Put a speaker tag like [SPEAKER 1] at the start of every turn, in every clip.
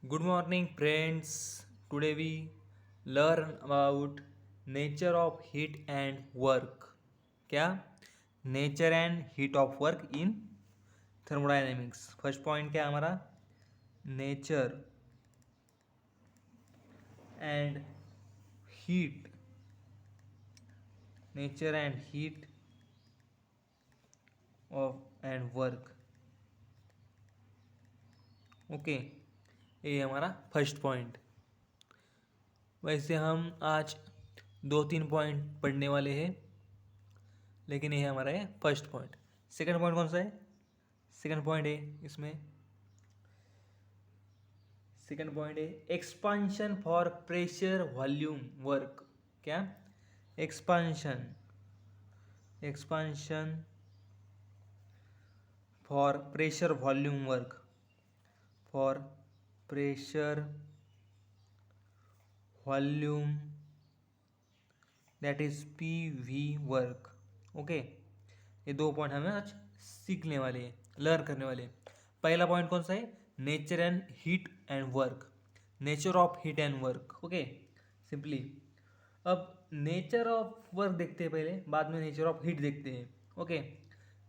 [SPEAKER 1] Good morning, friends. Today we learn about nature of heat and work. क्या? Nature and heat of work in thermodynamics. First point क्या है हमारा? Nature and heat. Nature and heat of and work. Okay, ये हमारा first point. वैसे हम आज 2-3 point पढ़ने वाले हैं, लेकिन ये हमारा है फर्स्ट पॉइंट। सेकंड पॉइंट कौन सा है? सेकंड पॉइंट है इसमें, सेकंड पॉइंट है expansion for pressure volume work. क्या? Expansion, expansion for pressure volume work, for pressure volume that is P V work. Okay, ये दो पॉइंट हमें आज सीखने वाले हैं, लर्न करने वाले हैं। पहला पॉइंट कौन सा है? Nature and heat and work, nature of heat and work. Okay, simply अब नेचर ऑफ वर्क देखते हैं पहले, बाद में नेचर ऑफ हीट देखते हैं। ओके,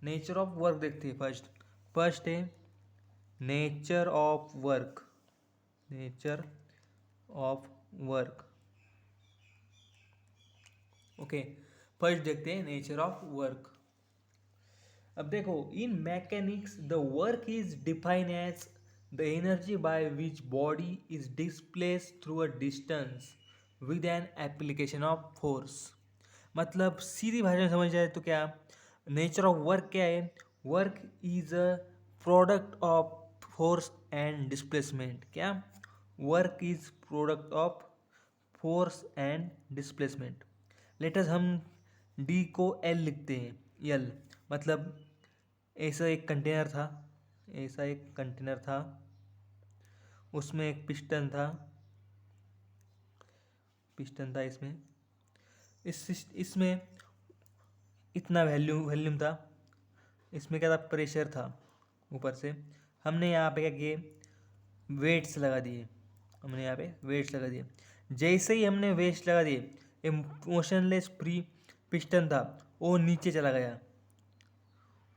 [SPEAKER 1] नेचर ऑफ वर्क देखते हैं फर्स्ट। फर्स्ट है nature of work, nature of work. Okay, first देखते हैं नेचर ऑफ वर्क। अब देखो, in mechanics the work is define as the energy by which body is displace through a distance with an application of force. मतलब सीधी भाषा में समझ जाए तो क्या, नेचर ऑफ वर्क क्या है? Work is a product of force and displacement. क्या? Work is product of force and displacement. Let's हम डी को एल लिखते हैं, एल मतलब ऐसा एक कंटेनर था, ऐसा एक कंटेनर था, उसमें एक पिस्टन था, पिस्टन था इसमें, इसमें इतना वॉल्यूम था, इसमें क्या था? प्रेशर था ऊपर से। हमने यहाँ पे क्या किए? वेट्स लगा दिए, हमने यहाँ पे वेट्स लगा दिए। जैसे ही हमने वेट्स लगा दिए, ये मोशनलेस फ्री पिस्टन था, वो नीचे चला गया,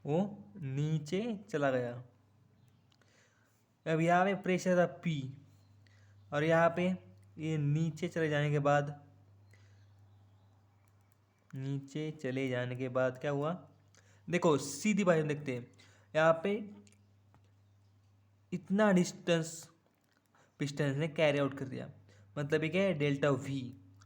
[SPEAKER 1] वो नीचे चला गया। अब यहाँ पे प्रेशर था पी, और यहाँ पे ये नीचे चले जाने के बाद, नीचे चले जाने के बाद क्या हुआ? देखो सीधी भाषा में देखते हैं, यहाँ पे इतना डिस्टेंस पिस्टन ने कैरी आउट कर दिया। मतलब ये क्या है? Delta V.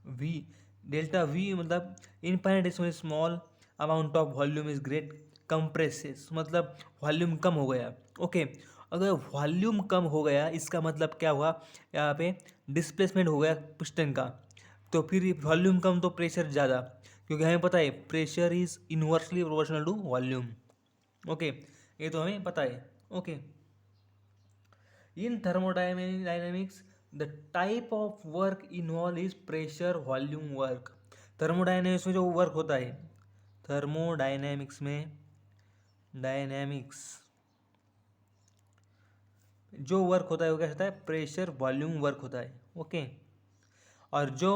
[SPEAKER 1] V, delta V मतलब infinitesimally small amount of volume is great compresses, मतलब वॉल्यूम कम हो गया। ओके, अगर वॉल्यूम कम हो गया इसका मतलब क्या हुआ? यहाँ पे डिस्प्लेसमेंट हो गया पिस्टन का। तो फिर वॉल्यूम कम तो प्रेशर ज़्यादा, क्योंकि हमें पता है pressure is inversely proportional to volume. Okay, ये तो हमें पता है। Okay, in thermodynamics the type of work involved is pressure volume work। Thermodynamics में जो वर्क होता है, थर्मोडायनेमिक्स में, डायनेमिक्स जो वर्क होता है वो क्या होता है? प्रेशर वॉल्यूम वर्क होता है। ओके, और जो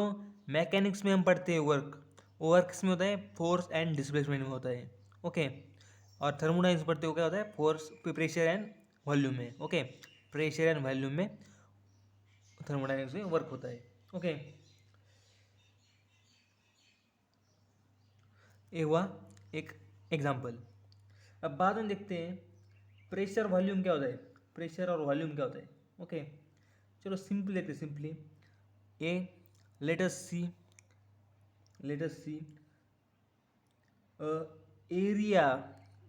[SPEAKER 1] मैकेनिक्स में हम पढ़ते हैं वर्क, वो वर्क किसमें होता है? फोर्स एंड डिस्प्लेसमेंट में होता है। ओके, और थर्मोडायनेमिक्स पढ़ते हो क्या होता है? फोर्स, प्रेशर एंड वॉल्यूम में। ओके, प्रेशर एंड वॉल्यूम में थर्मोडायनेमिक्स में वर्क होता है। ओके, ये हुआ एक एग्जाम्पल। अब बाद में देखते हैं प्रेशर वॉल्यूम क्या होता है, प्रेशर और वॉल्यूम क्या होता है। ओके, चलो सिंपली देखते हैं, simply a let us see, let us see area,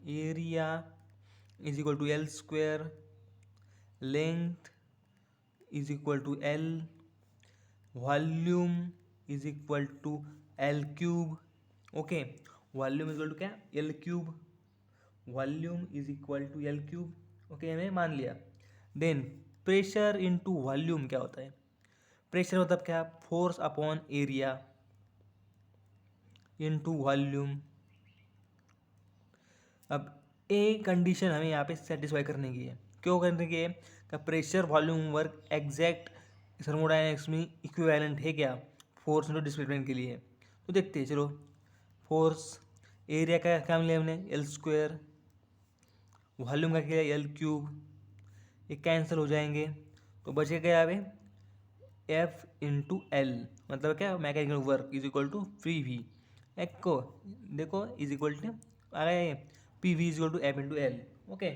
[SPEAKER 1] area is equal to L square, length is equal to L, volume is equal to L cube. Okay, volume is equal to क्या? L cube, volume is equal to L cube. Okay, हमें मान लिया। Then pressure into volume क्या होता है? Pressure मतलब क्या? Force upon area into volume. अब ए कंडीशन हमें यहाँ पे सेटिस्फाई करने की है। क्यों करने के का pressure volume work exact thermodynamics में इक्विवेलेंट है क्या फोर्स इंटू डिस्प्लेसमेंट के लिए। तो देखते हैं चलो। फोर्स एरिया का क्या मिला हमने एल स्क्वायर, वॉल्यूम का क्या एल क्यूब, ये कैंसिल हो जाएंगे तो बचेगा क्या यहाँ पे एफ इंटू एल, मतलब क्या mechanical work is equal to free V. एक को देखो इज इक्वल टू आ गया P V is equal to F into L. Okay,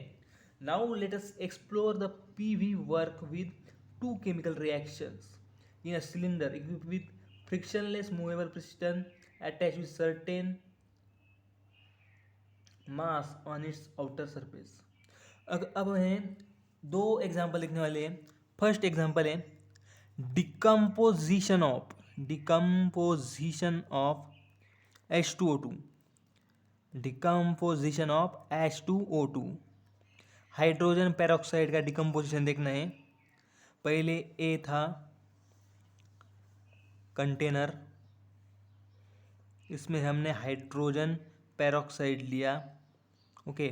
[SPEAKER 1] now let us explore the P V work with two chemical reactions in a cylinder equipped with frictionless movable piston attached with certain mass on its outer surface। अब हैं दो example लिखने वाले हैं। First example है decomposition of H2O2, decomposition of H2O2। Hydrogen peroxide का decomposition देखना है। पहले ए था कंटेनर, इसमें हमने हाइड्रोजन पेरोक्साइड लिया। ओके,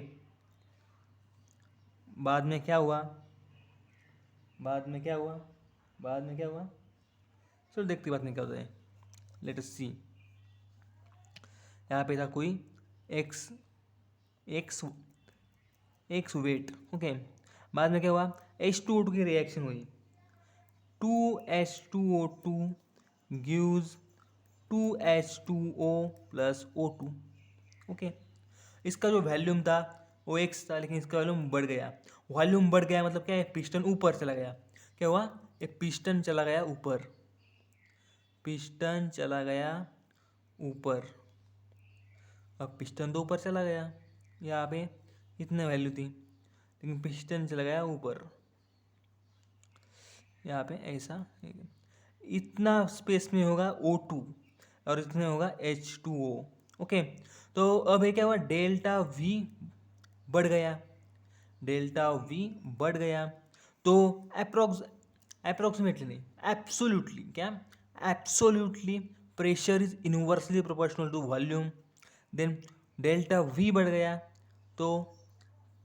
[SPEAKER 1] बाद में क्या हुआ, चलो देखते बाद में क्या होता है। लेट अस सी, यहाँ पे था कोई X X X weight. Okay, बाद में क्या हुआ H2O2 की रिएक्शन हुई, 2H2O2 gives 2H2O plus O2। Okay, इसका जो वॉल्यूम था वो एक्स था, लेकिन इसका वॉल्यूम बढ़ गया। वॉल्यूम बढ़ गया मतलब क्या है, पिस्टन ऊपर चला गया। क्या हुआ, ये पिस्टन चला गया ऊपर, पिस्टन चला गया ऊपर। अब पिस्टन तो ऊपर चला गया, यहाँ पे इतने वैल्यू थी, लेकिन पिस्टन चला गया ऊपर, यहाँ पे ऐसा इतना स्पेस में होगा O2 और इसमें होगा H2O। ओके, तो अब ये क्या हुआ, डेल्टा V बढ़ गया, डेल्टा V बढ़ गया। तो अप्रोक्सीमेटली नहीं, एब्सोल्युटली, क्या absolutely pressure is inversely proportional to volume. Then delta V बढ़ गया तो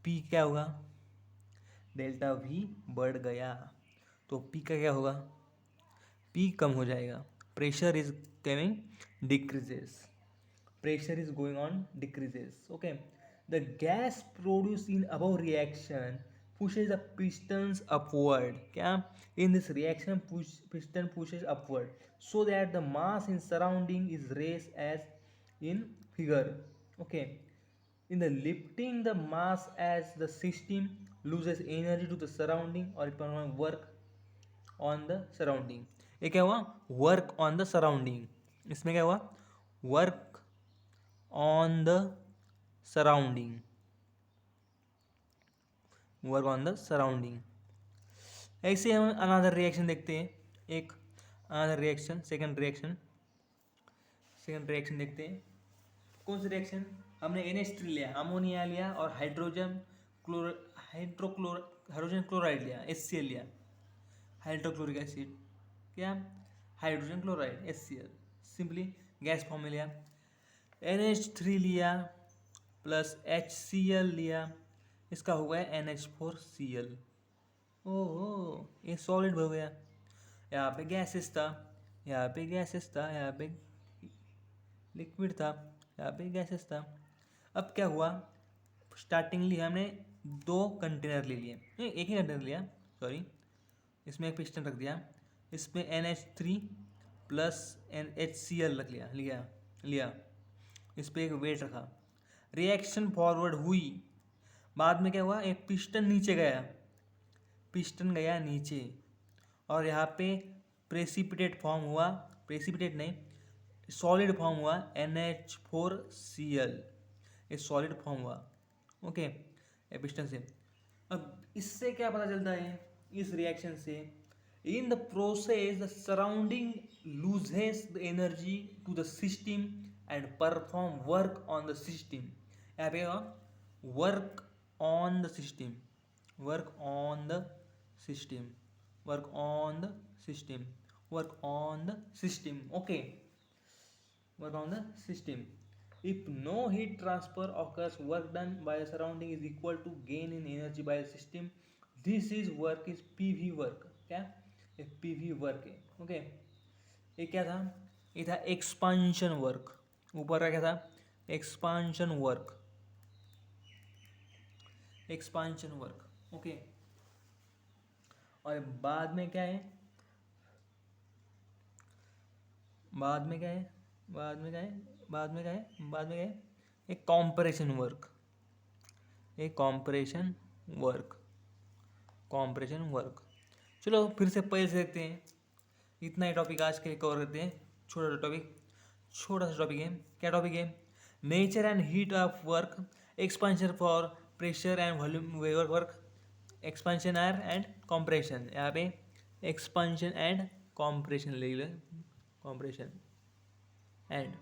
[SPEAKER 1] P क्या होगा, डेल्टा V बढ़ गया तो P का क्या होगा, P कम हो जाएगा। Pressure is coming decreases, pressure is going on decreases। Okay, the gas produced in above reaction pushes the pistons upward। क्या, in this reaction piston pushes upward so that the mass in surrounding is raised as in figure। Okay, in the lifting the mass as the system loses energy to the surrounding or it performs work on the surrounding। ये क्या हुआ, work on the surrounding. इसमें क्या हुआ, work on the surrounding, work on the surrounding. ऐसे हम another reaction देखते हैं, एक अनदर रिएक्शन, सेकंड रिएक्शन देखते हैं। कौन सी रिएक्शन, हमने NH3 लिया, अमोनिया लिया और हाइड्रोजन क्लोराइड लिया, HCl लिया, हाइड्रोक्लोरिक एसिड, क्या hydrogen chloride HCl, simply gas form में लिया। NH3 लिया प्लस HCl लिया, इसका हो गया NH4Cl। ओहो, ये सॉलिड हो गया। यहाँ पे गैसेस था, यहाँ पे गैसेस था, यहाँ पे लिक्विड था, यहाँ पे गैसेस था। अब क्या हुआ, स्टार्टिंगली हमने दो कंटेनर ले लिए, नहीं एक ही कंटेनर लिया, सॉरी, इसमें एक पिस्टन रख दिया, इसमें NH3 प्लस HCl रख लिया, इस पर एक वेट रखा, रिएक्शन फॉरवर्ड हुई। बाद में क्या हुआ, एक पिस्टन नीचे गया, पिस्टन गया नीचे और यहाँ पे प्रेसिपिटेट फॉर्म हुआ, प्रेसिपिटेट नहीं सॉलिड फॉर्म हुआ NH4Cl, ये सॉलिड फॉर्म हुआ। ओके, ये पिस्टन से। अब इससे क्या पता चलता है, इस रिएक्शन से, in the process the surrounding loses the energy to the system and perform work on the system. यहाँ पे work on the system, work on the system, work on the system, work on the system. Okay, work on the system। If no heat transfer occurs, work done by the surrounding is equal to gain in energy by the system this is work is PV work, क्या ये PV work है। Okay, ये क्या था, ये था expansion work, ऊपर का क्या था, expansion work, expansion work. Okay, और बाद में क्या है, बाद में क्या है, बाद में क्या है, बाद में क्या है, बाद में क्या है, एक कॉम्परेशन वर्क, एक कॉम्परेशन वर्क, कॉम्परेशन वर्क। चलो फिर से पहले से देखते हैं, इतना ही टॉपिक आज के लिए कवर करते हैं, छोटा सा टॉपिक, छोटा सा टॉपिक है। क्या टॉपिक है, nature and heat of work, expansion for pressure and volume work, expansion are and compression, यहाँ पे एक्सपांशन एंड कॉम्प्रेशन ले लो, कॉम्प्रेशन एंड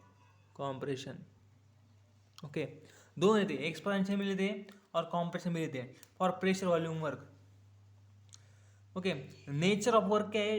[SPEAKER 1] कॉम्प्रेशन। ओके, दो लेते हैं, एक्सपांशन भी लेते हैं और कॉम्प्रेशन भी लेते हैं for pressure volume work. Okay, nature of work क्या है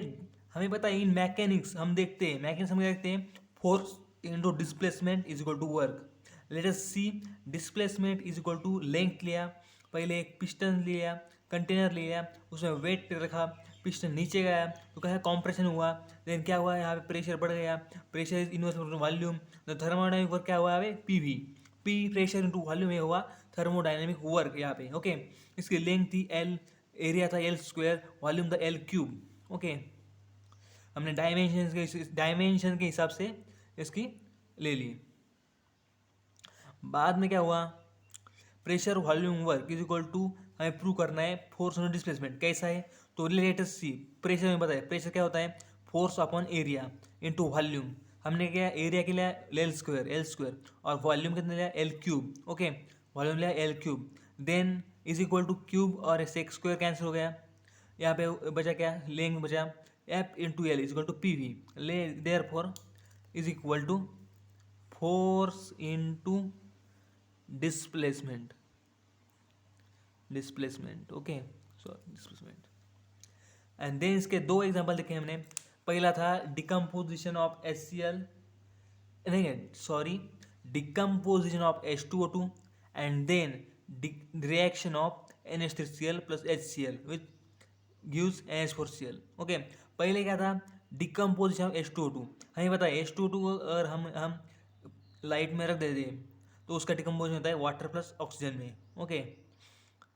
[SPEAKER 1] हमें पता है, इन मैकेनिक्स हम देखते हैं, मैकेनिक्स हम देखते हैं, force into displacement is equal to work. Let us see, displacement is equal to length लिया, पहले एक पिस्टन लिया, कंटेनर लिया, उसमें वेट रखा, पिस्टन नीचे गया तो क्या है, कॉम्प्रेशन हुआ, देन क्या हुआ, यहाँ पे प्रेशर बढ़ गया, प्रेशर इज इनवर्स वॉल्यूम, तो थर्मोडाइनमिक वर्क क्या हुआ यहाँ पे, PV, P pressure into volume में हुआ थर्मोडाइनमिक वर्क यहाँ पे। ओके, इसकी लेंथ थी एल, एरिया था एल स्क्वायर, वॉल्यूम था एल क्यूब। ओके, हमने डायमेंशन के हिसाब से इसकी ले ली। बाद में क्या हुआ, pressure volume work is equal to, हमें प्रूव करना है फोर्स ऑन डिस्प्लेसमेंट कैसा है, तो लेटेस्ट सी, प्रेशर में बताया, प्रेशर क्या होता है, force upon area into volume, हमने क्या एरिया के लिए एल स्क्वायर, एल स्क्वायर, और वॉल्यूम कितना लिया एल क्यूब। ओके, वॉल्यूम लिया L cube, then is equal to cube और सेक स्क्वायर कैंसिल हो गया, यहाँ पे बचा क्या, लेंथ बचा F into L is equal to P V, ले therefore is equal to force into displacement, displacement. Okay, sorry displacement. And then इसके दो एग्जांपल देखे हमने, पहला था डिकम्पोजिशन ऑफ HCl, नहीं sorry, decomposition of H2O2 and then reaction of NH3Cl plus HCl with gives NH4Cl। Okay, पहले क्या था, डिकम्पोजिशन ऑफ H2O2, हमें पता है H2O2 को अगर हम लाइट में रख देते हैं तो उसका डिकम्पोजिशन होता है वाटर प्लस ऑक्सीजन में। ओके,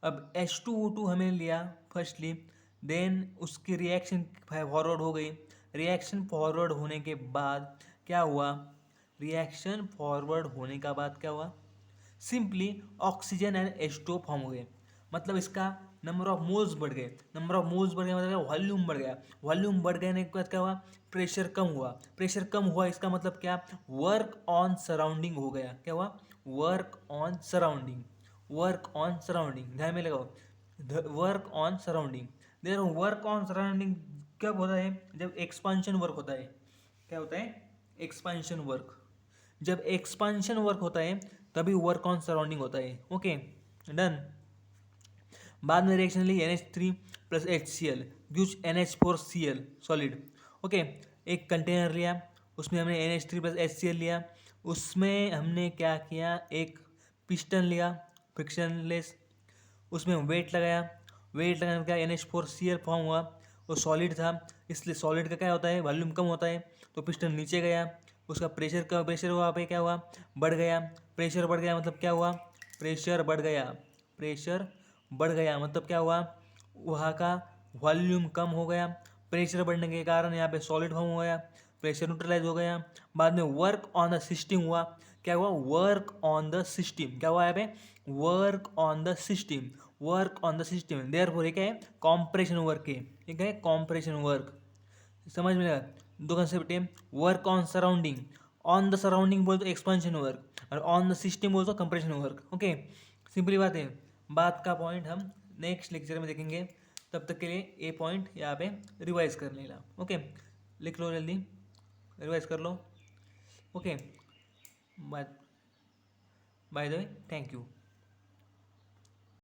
[SPEAKER 1] अब H2O2 हमें लिया फर्स्टली, देन उसकी रिएक्शन फॉरवर्ड हो गई, रिएक्शन फॉरवर्ड होने के बाद क्या हुआ, रिएक्शन फॉरवर्ड होने का बाद क्या हुआ, simply oxygen and H2O form हो गए, मतलब इसका नंबर ऑफ मोल्स बढ़ गए, नंबर ऑफ मोल्स बढ़ गया मतलब वॉल्यूम बढ़ गया, वॉल्यूम बढ़ गए के बाद क्या हुआ, प्रेशर कम हुआ, प्रेशर कम हुआ इसका मतलब क्या, वर्क ऑन सराउंडिंग हो गया, क्या हुआ, work on surrounding, work on surrounding, ध्यान में लगाओ, work on surrounding. There work on surrounding कब होता है, जब एक्सपांशन वर्क होता है, क्या होता है, एक्सपांशन वर्क, जब एक्सपांशन वर्क होता है तभी वर्क ऑन सराउंडिंग होता है। Okay, done. बाद में रिएक्शन ली NH3 plus HCl gives NH4Cl solid. Okay, एक कंटेनर लिया, उसमें हमने NH3 प्लस HCl लिया, उसमें हमने क्या किया, एक पिस्टन लिया फ्रिक्शनलेस, उसमें वेट लगाया, वेट लगाने में क्या NH4Cl फॉर्म हुआ, वो सॉलिड था, इसलिए सॉलिड का क्या होता है, वॉल्यूम कम होता है, तो पिस्टन नीचे गया, उसका प्रेशर का प्रेशर वहाँ पे क्या हुआ, बढ़ गया, प्रेशर बढ़ गया मतलब क्या हुआ, प्रेशर बढ़ गया, प्रेशर बढ़ गया मतलब क्या हुआ, वहाँ का वॉल्यूम कम हो गया, प्रेशर बढ़ने के कारण यहाँ पे सॉलिड फॉर्म हो गया, प्रेशर न्यूट्रलाइज हो गया, बाद में वर्क ऑन द सिस्टम हुआ, क्या हुआ, वर्क ऑन द सिस्टम, क्या हुआ यहाँ पे, work on the system, work on the system, therefore ये क्या है, कॉम्प्रेशन वर्क है, ये क्या है, कॉम्प्रेशन वर्क। समझ में लगा, दो कंसेप्ट है, work on surrounding, on the surrounding बोल तो एक्सपांशन वर्क, और ऑन द सिस्टम बोल तो कंप्रेशन वर्क। ओके, सिंपली बात है, बात का पॉइंट हम नेक्स्ट लेक्चर में देखेंगे, तब तक के लिए ये पॉइंट यहाँ पे रिवाइज कर लेना। ओके, लिख लो जल्दी, रिवाइज कर लो। Okay, by the way, thank you.